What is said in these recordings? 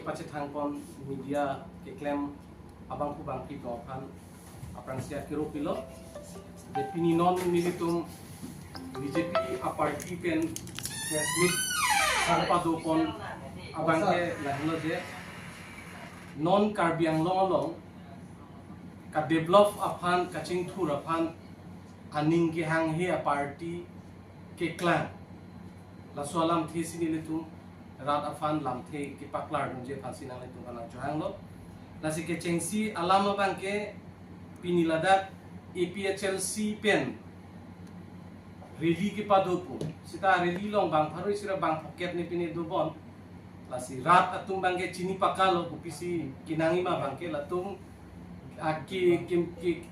pace thangkon media ke claim abang ku bang pi kan aprang sia kiro pilo de pini non militum BJP a party pen smith sarpa do kon abang ke lahlo je non karbiang long ka develop aphan kaching thur aphan aning ke hang he a party ke clan la solam thi sini litum rat afan lam the ki paklar nje phasi nang itu kana johang lo nasi ke chengsi alama bangke pinilada APHLC pen reli ki padopo sita reli long bang haroi sira bang pocket ni pini dobon lasi rat atung bangke chini pakalo kupisi kinangi ma bangke latung ki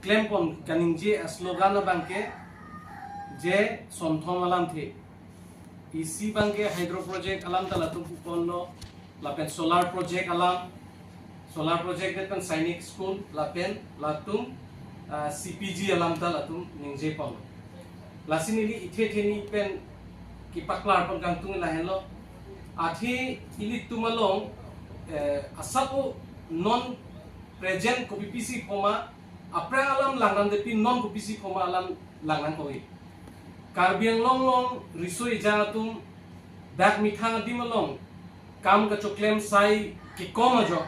claim pon kaningje slogan bangke je sonthom alam the isi bangke hydro project alam tala tum ponno lapen solar project depan sainik school lapen latum CPG alam tala tum ningje pon lasin ini itheni pen ki paklar pon gantung la helo athi ili tumalong asapo non present ko PPC koma apra alam langan depi non ko PPC koma alam langan koi Karbiang long risoi jangatum dak mithang dimalong kam ka choklem sai ki komajo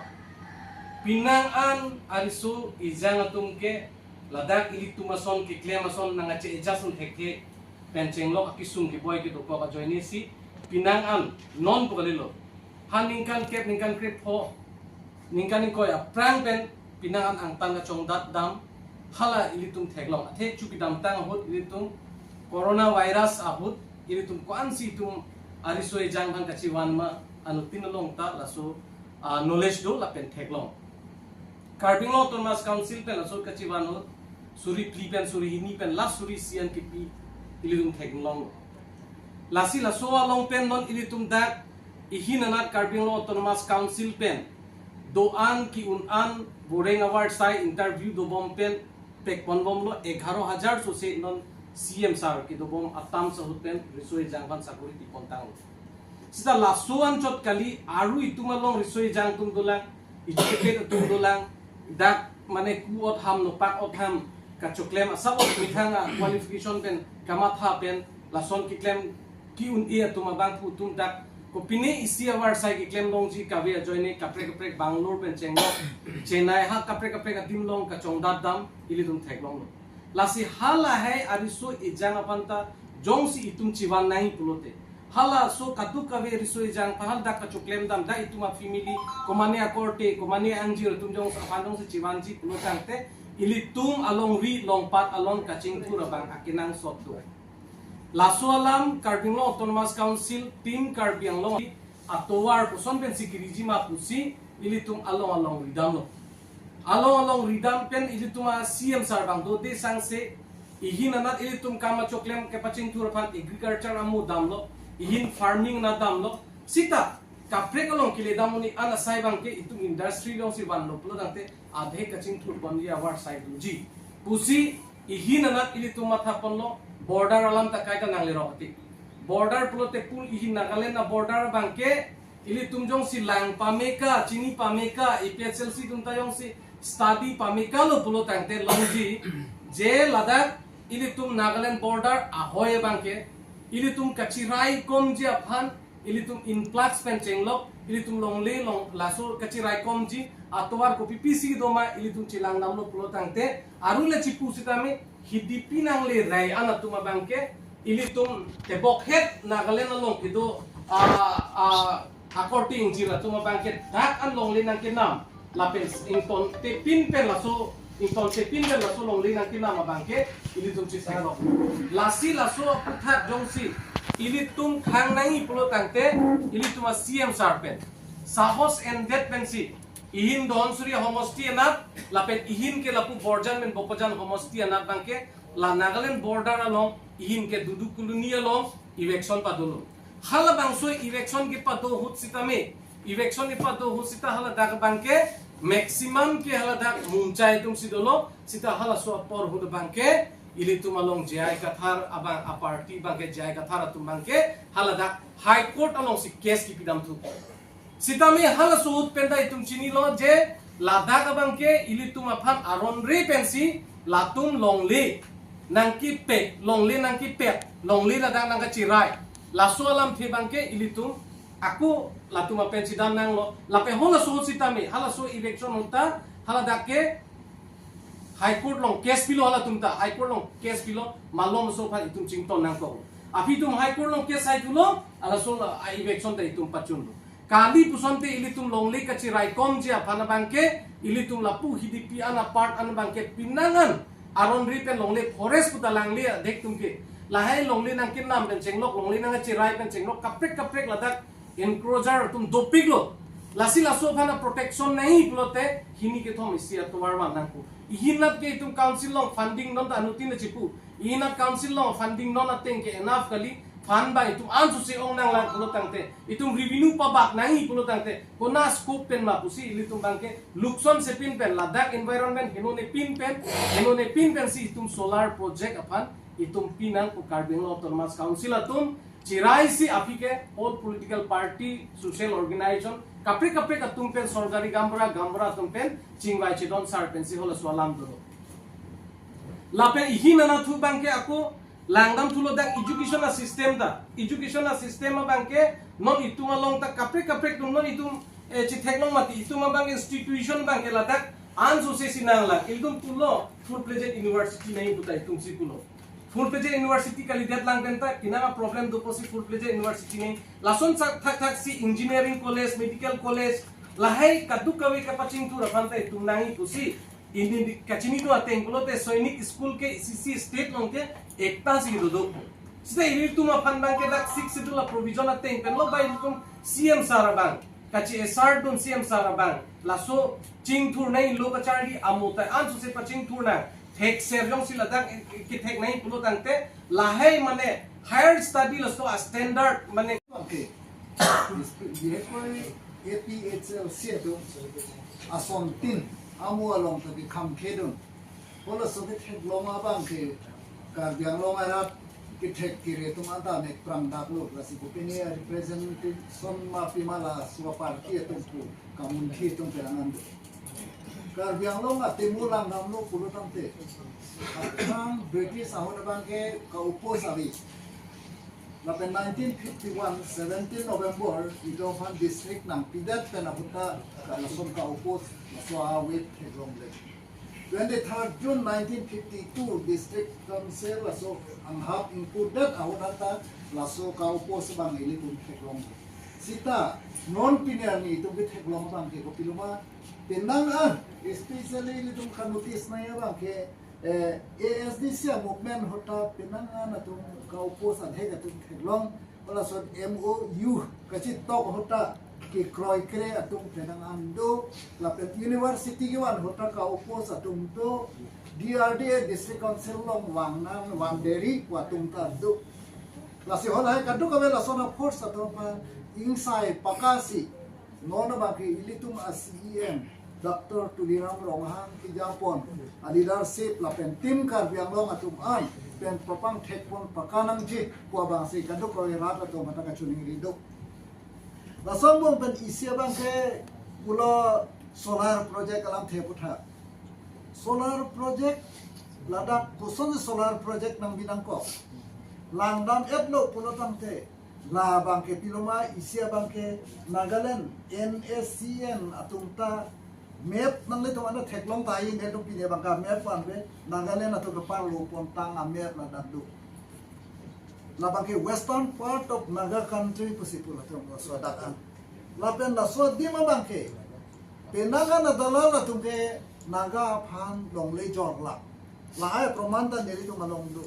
pinang an arisu ijangatum ke ladak ili tumason ki klemason nanga che ejasun theke pencheng lok akisum ki boy ki dopo ka joini si pinang an non ko galilo haningkan kep ningkan krep ho ningkan ko ya prang pen pinang an ang tanga chong dat dam hala ili tum theklong the chuki dam tang hot ili tum corona virus ahut ini tum kuan si tum arisoi jangban kachiwan ma anu tinalong ta laso knowledge do la pen theklong Karbing Law Thomas Council pen laso kachiwan hot suri pli pen suri hini pen la suri sian kipi ilidum theklong lasi laso along pen non ilitum dak ihinanat Karbing Law Thomas Council pen doan ki unan boreng award sai interview do bom pen pek pon bom lo 11000 so se non CM sar ki do bom atam sa huten risoi jangban sakuri ti kontang sita lasuan chot kali aru itumalong risoi jang tum dolang ijike tum dolang dak mane kuot ham no pak ot ham ka choklem asabot mithanga qualification pen kamatha pen lason ki klem ki un ia tum bang pu tum dak ko pine isi awar sai ki klem long ji ka ve joine kapre bangalore pen chenglo chennai ha kapre atim long ka chongdat dam ilidum theklong lasi hala hai ariso ijang apanta jongsi itum chiwan nahi pulote hala so katu kave riso ijang pahal dak ka choklem dam da ituma family komane akorte komane anjir tum jong apandong se chiwan ji pulotangte ili tum along ri long pat along kaching thura bang akinang sotdo laso alam Karbing Law Autonomous Council team Karbiang Law atowar puson pen sikiriji ma pusi ili tum along ridam lo along ridam pen ilituma CM sarbang do de sangse ihinanat ilitum kama choklem ke paching turpan agriculture amu damlo ihin farming na damlo sita kapre kalong kile damoni ana saibang ke itum industry long si ban lo plo dangte adhe kaching tur ban ya war sai duji pusi ihinanat ilitum matha ponlo border alam ta kai ka nangle rohti border plote pul ihin nagaland na border bangke ilitum jong si lang pameka chini pameka APHLC tum tayong si study pamikalo pulo tangte longji je ladak ilitum Nagaland border ahoy bangke ilitum kachirai komji aphan ilitum influx penchenglo ilitum longle long laso kachirai komji atowar ko PPC doma ilitum chilang namlo pulo tangte arule chipu sitame hidipi nangle rai anatuma bangke ilitum tebok het Nagaland long ido according jira tuma bangke dak an longle nang kenam lapel inton te pin pen laso long lina kina mabangke ini tum cisa lo lasi laso puthat jongsi ini tum khang nangi pulo tangte ini tuma CM sarpen sahos and that pensi ihin don suri homosti anat lapel ihin ke lapu borjan men bopojan homosti anat bangke la Nagaland border along ihin ke dudu koloni along election padulo hala bangso election ke pado hut sitame election ke pado hut sita hala dak bangke maximum ke hala dak muncai tum sidolo sita hala so por hud bangke ili tumalong jai kathar abang aparti bangke jai kathar tum bangke hala dak high court along si case ki pidam thu sitami hala suhut penda itum chini lo je Ladakh abang ke ilitum aphan aronri pensi latum longli nangki pe longli nangki pe longli Ladakh nangka cirai lasu alam the bang ke ilitum aku latum apen sidam nang lo lape hola suhut sitami hala su election hunta hala dakke High Court long case pilo hala tumta High Court long case pilo malom so pha itum chington nang ko api tum High Court long case hai tulo ala so election ta itum pachun kali pusonte ilitum longli kacirai kom jia phana bangke ilitum lapu hidipi ana part ana bangke pinangan aron ripen longli forest puta langli dek tumke lahai longli nang kin nam pen chenglok longli nang cirai pen chenglok kaprek kaprek ladak encroacher tum dopik lo lasi laso phana protection nahi pulote hini ke thom isia towar man nang ko ihinat ke itum council long funding non ta anutin na chipu ihinat council long funding non ateng ke enough kali fan ba itum ansu se ong nang lang pulo tangte itum revenue pabak nangi pulo tangte kona scope pen ma pusi ilitum bangke lukson se pin pen Ladakh environment hinone pin pen si itum solar project apan itum pinang ko Carbon Autonomous Council atum cirai si apike all political party social organization kapre atum pen sorgari gambra atum pen chingwai chedon sar pen si hola swalam do lapen ihinana thu bangke aku langdam tulo dak educational system bangke non itu malong tak kaprek non itu cithek long mati itu bang institution bangke Ladakh an society nang la iltum tulo full fledged university nahi butai tum si tulo full fledged university kali det lang benta kinama problem do posi full fledged university nahi lason thak si engineering college medical college lahai kaduk kawe kapaching tu rafanta tum nahi pusi ini kachini tu ateng pulo te Sainik school ke CC state long ke ekta si do sida ini tu ma fan bang ke dak 6 itu la provision ateng pen lo bai tum CM sarabang kachi SR dun CM sarabang laso ching thur nai lo kachari amuta an su se paching thur na thek ser jong si Ladakh ke thek nai pulo tangte lahai mane higher study laso standard mane okay APHL sedo asom tin amu along to become kedun polo so ke thek longa bang ke karbiang longa rat ke thek kire tum anta mek prang dak lo rasi ko peni representative son ma pimala suwa parti tum pu kamun thi tum perangan karbiang longa timulang nam lo pulo tamte akang British ahon bang ke ka upo sabi Lapen 1951, 17 November, Idofan District ng Pidat Penabuta, Kalason Kaupos, Lasoawit, Heglongle. 23 June 1952, District Council, Laso Anghap Inkudat, Ahunata, Laso Kaupos, Bang Ilitun, Heglongle. Sita, non-pinarni, itong bit Heglong Bang, Kiko Piluma, Pinangan, especially Ilitun Kanutis na yabang, ke ASD siya movement hota pinangan atong kaupos at hega atong Heglong wala sod MOU kasi tok hota ki kroy kre atong pinangan do lapet university giwan hota kaupos atong do DRD district council long wangnan wangderi watong tado lasi hola kadto ka bela sona force atong pa insai pakasi nono ba ki ilitum ASEM Dr. Tuliram Ronghang ki Japon a leadership la pen tim Karbiang long atum an pen propang thekpon pakanang ji kwa bang si kaduk ko rat atum mata ka chuning ridok la songbong pen isia bang ke ulo solar project alam theputha solar project Ladakh kuson solar project nang binangko langdam etlo pulotam te la bang ke piloma isia bang ke Nagaland NSCN atumta map nang lito ano theklong tayo nito pine bangka map panbe Nagaland ato kapar lupon tang map na dadu labang ke western part of Naga country pusipul ato so dakan lapen la so di mabangke penaga na dalala tungke Naga phan longlei jorla la ay promanda nilito malongdu